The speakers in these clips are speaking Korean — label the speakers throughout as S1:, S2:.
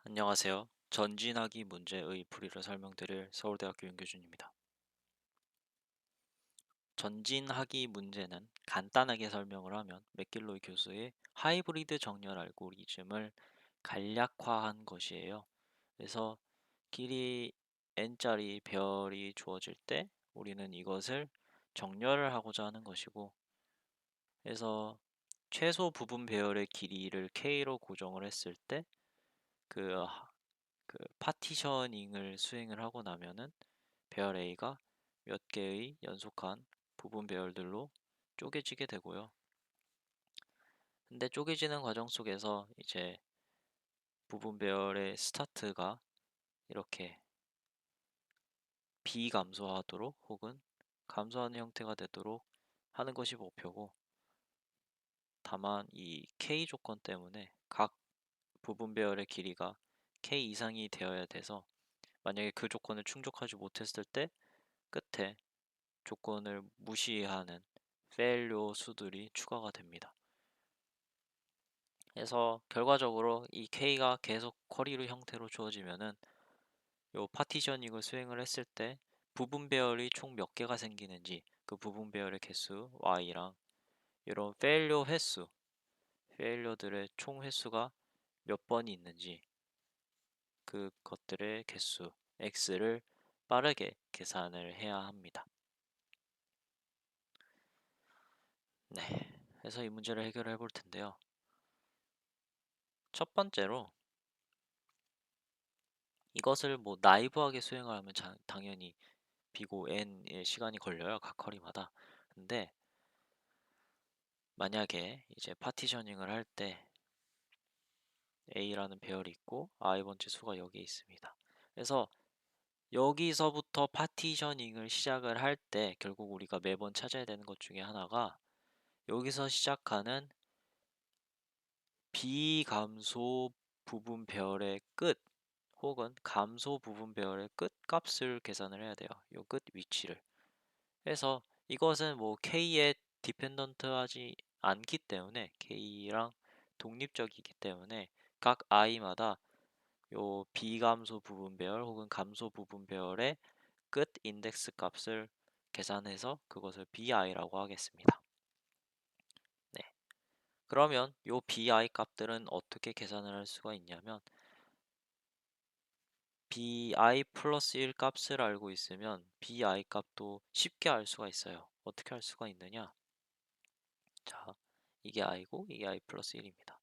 S1: 안녕하세요. 전진하기 문제의 풀이를 설명드릴 서울대학교 윤교준입니다. 전진하기 문제는 간단하게 설명을 하면 맥길로이 교수의 하이브리드 정렬 알고리즘을 간략화한 것이에요. 그래서 길이 n짜리 별이 주어질 때 우리는 이것을 정렬을 하고자 하는 것이고, 그래서 최소 부분 배열의 길이를 k로 고정을 했을 때 그 파티셔닝을 수행을 하고 나면은 배열 A가 몇 개의 연속한 부분 배열들로 쪼개지게 되고요. 근데 쪼개지는 과정 속에서 이제 부분 배열의 스타트가 이렇게 비감소하도록 혹은 감소하는 형태가 되도록 하는 것이 목표고, 다만 이 K 조건 때문에 각 부분 배열의 길이가 K 이상이 되어야 돼서, 만약에 그 조건을 충족하지 못했을 때 끝에 조건을 무시하는 failure 수들이 추가가 됩니다. 그래서 결과적으로 이 K가 계속 쿼리로 형태로 주어지면은 요 파티셔닝을 수행을 했을 때 부분 배열이 총 몇 개가 생기는지, 그 부분 배열의 개수 Y랑 이런 failure 횟수, failure들의 총 횟수가 몇 번이 있는지 그것들의 개수 X를 빠르게 계산을 해야 합니다. 네, 그래서 이 문제를 해결해 볼 텐데요. 첫 번째로 이것을 뭐 나이브하게 수행을 하면 당연히 B고 N의 시간이 걸려요. 각 커리마다. 근데 만약에 이제 파티셔닝을 할 때 A라는 배열이 있고 I번째 수가 여기에 있습니다. 그래서 여기서부터 파티셔닝을 시작을 할 때 결국 우리가 매번 찾아야 되는 것 중에 하나가 여기서 시작하는 비감소 부분 배열의 끝 혹은 감소 부분 배열의 끝 값을 계산을 해야 돼요. 이 끝 위치를. 그래서 이것은 뭐 K에 디펜던트하지 않기 때문에 K랑 독립적이기 때문에 각 i마다 요 비감소 부분 배열 혹은 감소 부분 배열의 끝 인덱스 값을 계산해서 그것을 bi라고 하겠습니다. 네. 그러면 요 bi 값들은 어떻게 계산을 할 수가 있냐면 bi 플러스 1 값을 알고 있으면 bi 값도 쉽게 알 수가 있어요. 어떻게 할 수가 있느냐? 자, 이게 i고 이게 i 플러스 1입니다.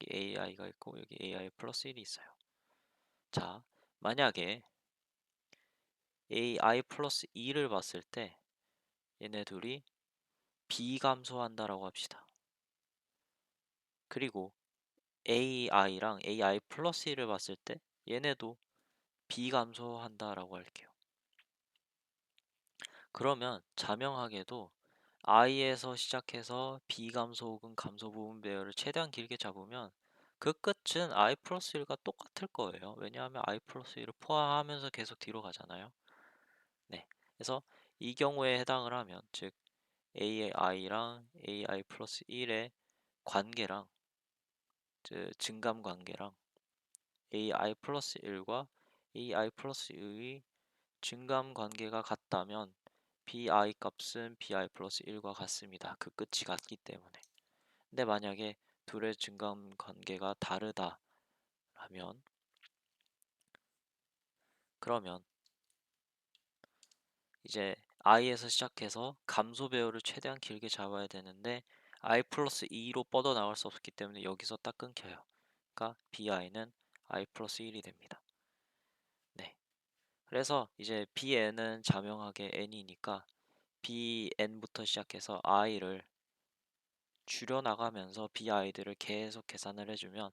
S1: 여기 ai가 있고 여기 ai 플러스 1이 있어요. 자, 만약에 ai 플러스 2를 봤을 때 얘네 둘이 비감소한다라고 합시다. 그리고 ai랑 ai 플러스 1을 봤을 때 얘네도 비감소한다라고 할게요. 그러면 자명하게도 i에서 시작해서 비감소 혹은 감소 부분 배열을 최대한 길게 잡으면 그 끝은 i 플러스 1과 똑같을 거예요. 왜냐하면 i 플러스 1을 포함하면서 계속 뒤로 가잖아요. 네, 그래서 이 경우에 해당을 하면 즉 ai랑 ai 플러스 1의 관계랑 증감 관계랑 ai 플러스 1과 ai 플러스 1의 증감 관계가 같다면 bi 값은 bi 플러스 1과 같습니다. 그 끝이 같기 때문에. 근데 만약에 둘의 증감 관계가 다르다라면 그러면 이제 i에서 시작해서 감소 배열을 최대한 길게 잡아야 되는데 i 플러스 2로 뻗어 나갈 수 없기 때문에 여기서 딱 끊겨요. 그러니까 bi는 i 플러스 1이 됩니다. 네. 그래서 이제 bn은 자명하게 n이니까 bn부터 시작해서 i를 줄여나가면서 bi들을 계속 계산을 해주면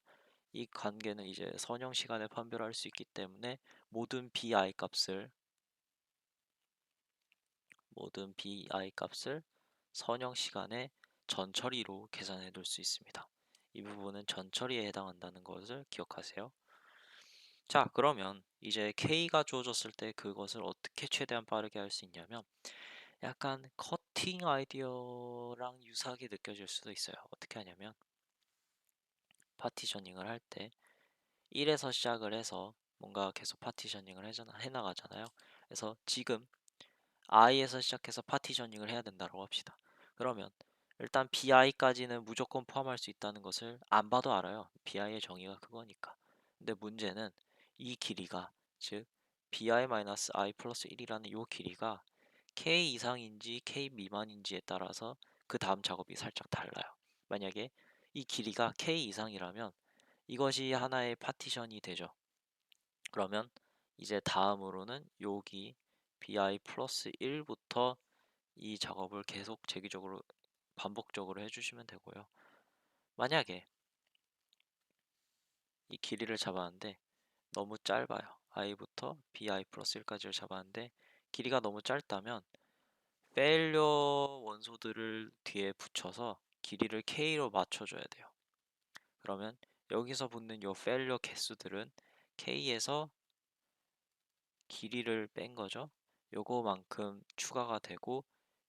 S1: 이 관계는 이제 선형 시간에 판별할 수 있기 때문에 모든 bi 값을 선형 시간에 전처리로 계산해 둘 수 있습니다. 이 부분은 전처리에 해당한다는 것을 기억하세요. 자, 그러면 이제 k가 주어졌을 때 그것을 어떻게 최대한 빠르게 할 수 있냐면 약간 커팅 아이디어랑 유사하게 느껴질 수도 있어요. 어떻게 하냐면 파티셔닝을 할 때 1에서 시작을 해서 뭔가 계속 파티셔닝을 해나가잖아요. 그래서 지금 i에서 시작해서 파티셔닝을 해야 된다고 합시다. 그러면 일단 bi까지는 무조건 포함할 수 있다는 것을 안 봐도 알아요. bi의 정의가 그거니까. 근데 문제는 이 길이가, 즉 bi-i 플러스 1이라는 이 길이가 k 이상인지 k 미만인지에 따라서 그 다음 작업이 살짝 달라요. 만약에 이 길이가 k 이상이라면 이것이 하나의 파티션이 되죠. 그러면 이제 다음으로는 여기 bi 플러스 1부터 이 작업을 계속 재기적으로 반복적으로 해주시면 되고요. 만약에 이 길이를 잡았는데 너무 짧아요. i부터 bi 플러스 1까지를 잡았는데 길이가 너무 짧다면 페일리어 원소들을 뒤에 붙여서 길이를 k로 맞춰줘야 돼요. 그러면 여기서 붙는 요 페일리어 개수들은 k에서 길이를 뺀 거죠. 요거만큼 추가가 되고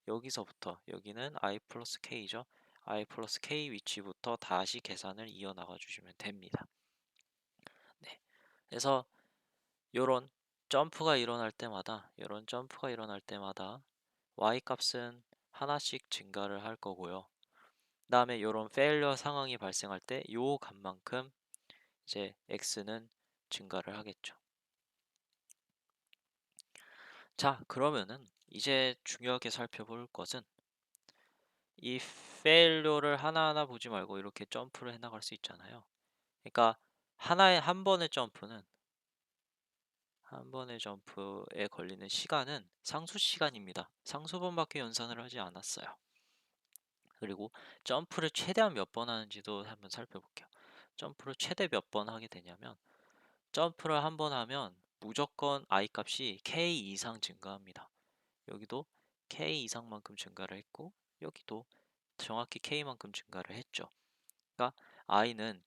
S1: 여기서부터 여기는 i 플러스 k죠. i 플러스 k 위치부터 다시 계산을 이어나가 주시면 됩니다. 네. 그래서 요런 점프가 일어날 때마다 y 값은 하나씩 증가를 할 거고요. 그 다음에 요런 페일리어 상황이 발생할 때 요 값만큼 이제 x는 증가를 하겠죠. 자, 그러면은 이제 중요하게 살펴볼 것은 이 페일료를 하나하나 보지 말고 이렇게 점프를 해 나갈 수 있잖아요. 그러니까 한 번의 점프에 걸리는 시간은 상수 시간입니다. 상수번밖에 연산을 하지 않았어요. 그리고 점프를 최대한 몇 번 하는지도 한번 살펴볼게요. 점프를 최대 몇 번 하게 되냐면 점프를 한 번 하면 무조건 i 값이 k 이상 증가합니다. 여기도 k 이상만큼 증가를 했고 여기도 정확히 k만큼 증가를 했죠. 그러니까 i는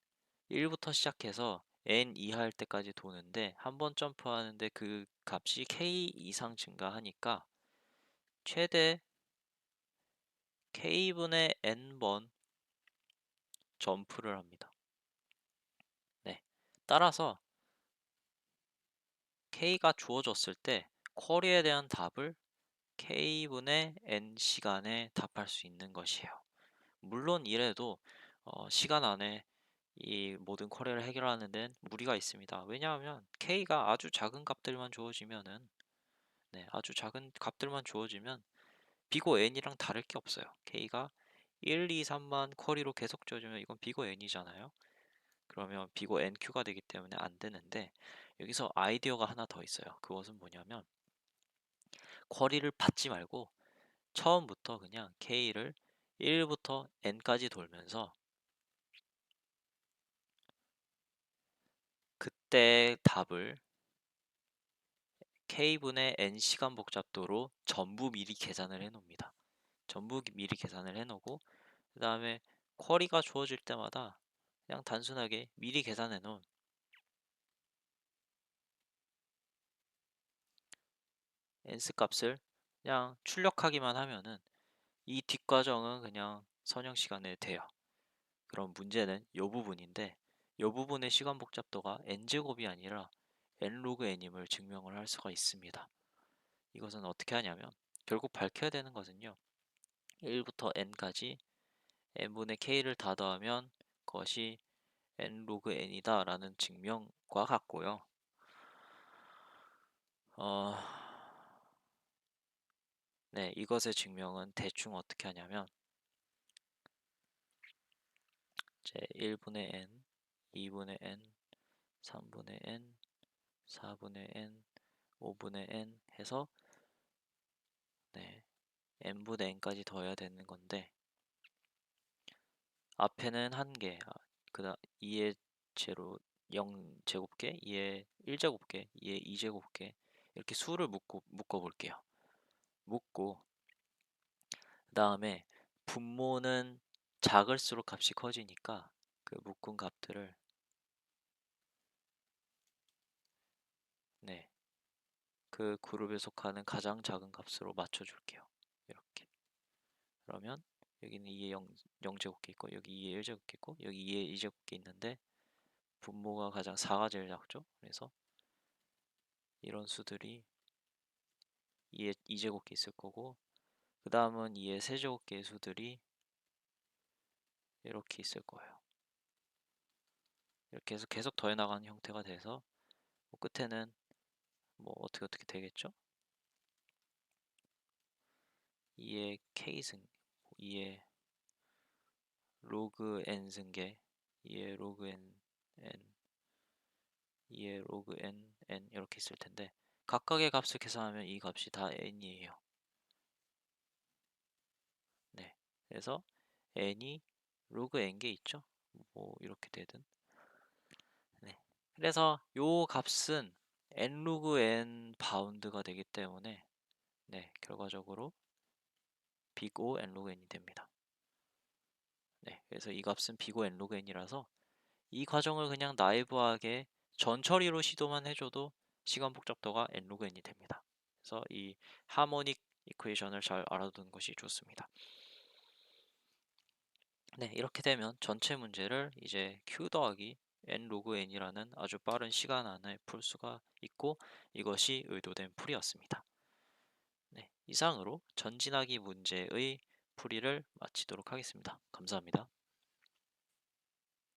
S1: 1부터 시작해서 n 이하일 때까지 도는데 한 번 점프하는데 그 값이 k 이상 증가하니까 최대 k분의 n번 점프를 합니다. 네. 따라서 k가 주어졌을 때 쿼리에 대한 답을 k분의 n 시간에 답할 수 있는 것이에요. 물론 이래도 시간 안에 이 모든 쿼리를 해결하는 데는 무리가 있습니다. 왜냐하면 k가 아주 작은 값들만 주어지면은 아주 작은 값들만 주어지면 비고 n이랑 다를 게 없어요. k가 1, 2, 3만 쿼리로 계속 주어지면 이건 비고 n이잖아요. 그러면 비고 nq가 되기 때문에 안 되는데 여기서 아이디어가 하나 더 있어요. 그것은 뭐냐면 쿼리를 받지 말고 처음부터 그냥 k를 1부터 n까지 돌면서 그때 답을 k분의 n 시간 복잡도로 전부 미리 계산을 해 놓습니다. 전부 미리 계산을 해 놓고 그 다음에 쿼리가 주어질 때마다 그냥 단순하게 미리 계산해 놓은 n스 값을 그냥 출력하기만 하면은 이 뒷과정은 그냥 선형 시간에 돼요. 그럼 문제는 이 부분인데 이 부분의 시간 복잡도가 n제곱이 아니라 n 로그 n임을 증명을 할 수가 있습니다. 이것은 어떻게 하냐면 결국 밝혀야 되는 것은요. 1부터 n까지 n분의 k를 다 더하면 그것이 n 로그 n이다 라는 증명과 같고요. 네, 이것의 증명은 대충 어떻게 하냐면 이제 1분의 n, 2분의 n, 3분의 n, 4분의 n, 5분의 n 해서 n분의 n까지 더해야 되는 건데 앞에는 1개, 그다음 2의 제로 0제곱계, 2의 1제곱계, 2의 2제곱계 이렇게 수를 묶어 볼게요. 묶고 그 다음에 분모는 작을수록 값이 커지니까 그 묶은 값들을 그 그룹에 속하는 가장 작은 값으로 맞춰줄게요. 이렇게. 그러면 여기는 2의 0제곱계 있고 여기 2의 1제곱계 있고 여기 2의 2제곱계 있는데 분모가 가장 4가 제일 작죠. 그래서 이런 수들이 2의 2제곱계 있을 거고, 그 다음은 2의 세제곱계의 수들이 이렇게 있을 거예요. 이렇게 해서 계속 더해 나가는 형태가 돼서 뭐 끝에는 뭐 어떻게 되겠죠? 2의 k승, 2의 로그 n 승계, 2의 로그 n, 2의 로그 n 이렇게 있을 텐데, 각각의 값을 계산하면 이 값이 다 n이에요. 네, 그래서 n이 로그 n개 있죠? 뭐 이렇게 되든. 네, 그래서 요 값은 n 로그 n 바운드가 되기 때문에 네, 결과적으로 big O n 로그 n이 됩니다. 네, 그래서 이 값은 big O n 로그 n이라서 이 과정을 그냥 나이브하게 전처리로 시도만 해줘도 시간 복잡도가 n 로그 n이 됩니다. 그래서 이 하모닉 이퀘이션을 잘 알아두는 것이 좋습니다. 네, 이렇게 되면 전체 문제를 이제 q 더하기 n 로그 n이라는 아주 빠른 시간 안에 풀 수가 있고, 이것이 의도된 풀이였습니다. 네, 이상으로 전진하기 문제의 풀이를 마치도록 하겠습니다. 감사합니다.